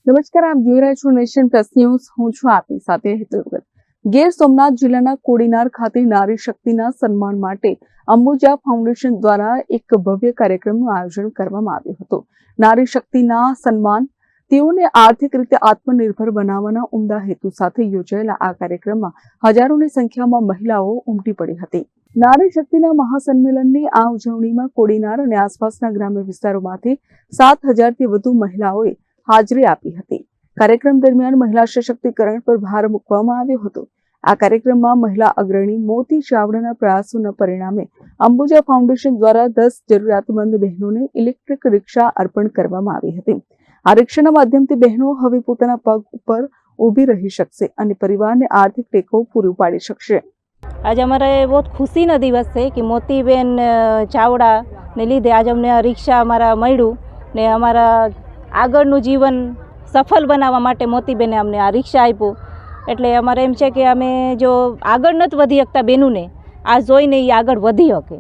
નમસ્કાર, આપ જોઈ રહ્યા છો નેશન પ્લસ ન્યૂઝ. હું છું આપની સાથે હેતલ ભગત. ગીર સોમનાથ જિલ્લાના કોડીનાર ખાતે નારી શક્તિના સન્માન માટે અંબુજા ફાઉન્ડેશન દ્વારા એક ભવ્ય કાર્યક્રમનું આયોજન કરવામાં આવ્યું હતું. નારી શક્તિના સન્માન, તેઓને આર્થિક રીતે આત્મનિર્ભર બનાવવાના ઉમદા હેતુ સાથે યોજાયેલા આ કાર્યક્રમમાં હજારોની સંખ્યામાં મહિલાઓ ઉમટી પડી હતી. નારી શક્તિના મહાસંમેલનની આ ઉજવણીમાં કોડીનાર અને આસપાસના ગ્રામ્ય વિસ્તારોમાંથી 7,000થી વધુ મહિલાઓએ હાજરી આપી હતી. કાર્યક્રમ દરમિયાન મહિલા સશક્તિકરણ પર ભાર મૂકવામાં આવ્યો હતો. આ કાર્યક્રમમાં મહિલા અગ્રણી મોતી ચાવડાના પ્રયાસોના પરિણામે અંબુજા ફાઉન્ડેશન દ્વારા 10 જરૂરિયાતમંદ બહેનોને ઇલેક્ટ્રિક રિક્ષા અર્પણ કરવામાં આવી હતી. આ રિક્ષાના માધ્યમથી બહેનો હવે પોતાના પગ ઉપર ઊભી રહી શકશે અને પરિવારને આર્થિક ટેકો પૂરો પાડી શકશે. आज हमारा बहुत खुशी ना दिवस है कि मोतीबेन चावड़ा ने लीधे आज अमने आ रिक्शा अमारा मळ्યું ने अमारा આગળનું જીવન સફળ બનાવવા માટે મોતીબેને અમને આ રિક્ષા આપ્યું. એટલે અમારે એમ છે કે અમે જો આગળ નથી વધી શકતા બહેનોને, આ જોઈને એ આગળ વધી શકે.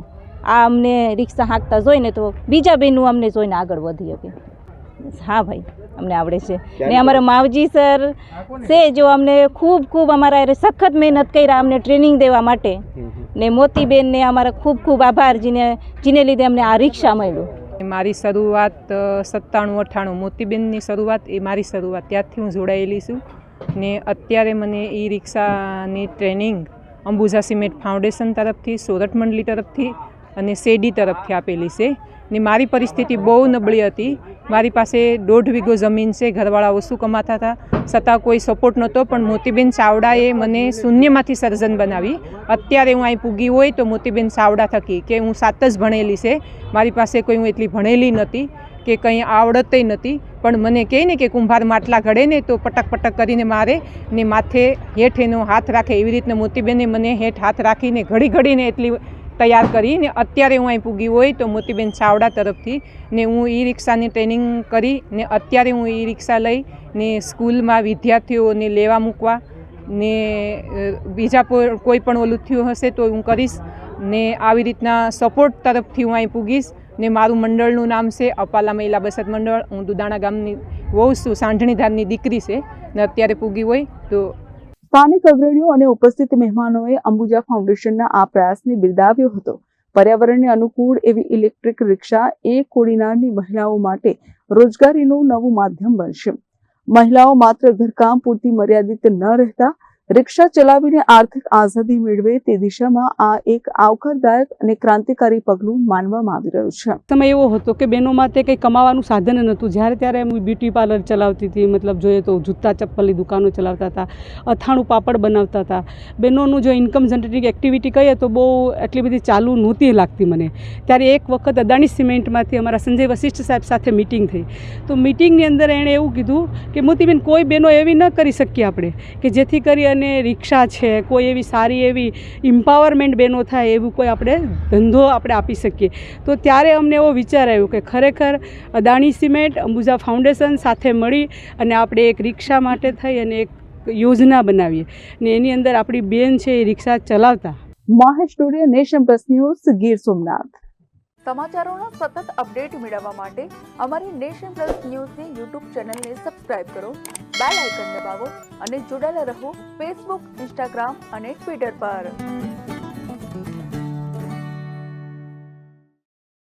આ અમને રિક્ષા હાંકતા જોઈને તો બીજા બહેનો અમને જોઈને આગળ વધી શકે. હા ભાઈ, અમને આવડે છે. ને અમારા માવજી સર છે જો અમને ખૂબ અમારા સખત મહેનત કર્યા અમને ટ્રેનિંગ દેવા માટે. ને મોતીબેનને અમારા ખૂબ આભાર જેને લીધે અમને આ રિક્ષા મળ્યું. મારી શરૂઆત 97-98 મોતીબેનની શરૂઆત એ મારી શરૂઆત ત્યારથી હું જોડાયેલી છું. ને અત્યારે મને ઈ રિક્ષાની ટ્રેનિંગ અંબુજા સિમેન્ટ ફાઉન્ડેશન તરફથી, સોરઠ મંડળી તરફથી અને સેડી તરફથી આપેલી છે. ને મારી પરિસ્થિતિ બહુ નબળી હતી. મારી પાસે 1.5 વીઘો જમીન છે, ઘરવાળા ઓછું કમાતા હતા, છતાં કોઈ સપોર્ટ નહોતો. પણ મોતીબેન ચાવડાએ મને શૂન્યમાંથી સર્જન બનાવી. અત્યારે હું અહીં પૂગી હોય તો મોતીબેન ચાવડા થકી, કે હું 7 જ ભણેલી છે, મારી પાસે કોઈ હું એટલી ભણેલી નથી કે કંઈ આવડતય નથી. પણ મને કહે ને કે કુંભાર માટલા ઘડે ને તો પટક કરીને મારે ને માથે હેઠ એનો હાથ રાખે, એવી રીતના મોતીબેને મને હેઠ હાથ રાખીને ઘડીને એટલી તૈયાર કરી. ને અત્યારે હું અહીં પૂગી હોય તો મોતીબેન ચાવડા તરફથી. ને હું ઈ રિક્ષાની ટ્રેનિંગ કરી ને અત્યારે હું ઈ રિક્ષા લઈ ને સ્કૂલમાં વિદ્યાર્થીઓને લેવા મૂકવા ને બીજા કોઈ પણ ઓલું થયું હશે તો હું કરીશ. ને આવી રીતના સપોર્ટ તરફથી હું અહીં પૂગીશ. ને મારું મંડળનું નામ છે અપાલા મહિલા બચત મંડળ. હું દુદાણા ગામની વહુ છું, સાંઢણીધારની દીકરી છે ને અત્યારે પૂગી હોય તો. સ્થાનિક અગ્રણીઓ અને ઉપસ્થિત મહેમાનોએ અંબુજા ફાઉન્ડેશનના આ પ્રયાસને બિરદાવ્યો હતો. પર્યાવરણને અનુકૂળ એવી ઇલેક્ટ્રિક રિક્ષા એ કોડીનારની મહિલાઓ માટે રોજગારીનું નવું માધ્યમ બનશે. મહિલાઓ માત્ર ઘરકામ પૂરતી મર્યાદિત ન રહેતા રિક્ષા ચલાવીને આર્થિક આઝાદી મેળવે તે દિશામાં આ એક આવકારદાયક અને ક્રાંતિકારી પગલું માનવામાં આવી રહ્યું છે. સમય એવો હતો કે બહેનો માટે કંઈ કમાવાનું સાધન નહોતું. જ્યારે ત્યારે હું બ્યુટી પાર્લર ચલાવતી હતી, મતલબ જોઈએ તો જૂતા ચપ્પલની દુકાનો ચલાવતા હતા, અથાણું પાપડ બનાવતા હતા. બહેનોનું જો ઇન્કમ જનરેટિંગ એક્ટિવિટી કહીએ તો બહુ એટલી બધી ચાલુ નહોતી લાગતી મને. ત્યારે એક વખત અદાણી સિમેન્ટમાંથી અમારા સંજય વશિષ્ઠ સાહેબ સાથે મિટિંગ થઈ. તો મિટિંગની અંદર એણે એવું કીધું કે મોતીબેન, કોઈ બહેનો એવી ન કરી શકીએ આપણે કે જેથી કરી અને રિક્ષા છે, કોઈ એવી સારી એવી એમ્પાવરમેન્ટ બહેનો થાય એવું કોઈ આપણે ધંધો આપણે આપી શકીએ. તો ત્યારે અમને એવો વિચાર આવ્યો કે ખરેખર અદાણી સિમેન્ટ, અંબુજા ફાઉન્ડેશન સાથે મળી અને આપણે એક રિક્ષા માટે થઈ અને એક યોજના બનાવીએ ને એની અંદર આપણી બેન છે એ રિક્ષા ચલાવતા. Mahesh Dodiya, Nation Plus News, Gir Somnath. સમાચારોના સતત અપડેટ મેળવવા માટે અમારી નેશન પ્લસ ન્યૂઝની યુટ્યુબ ચેનલને સબસ્ક્રાઇબ કરો, બેલ આઇકન દબાવો અને જોડાયેલા રહો ફેસબુક, ઇન્સ્ટાગ્રામ અને ટ્વિટર પર.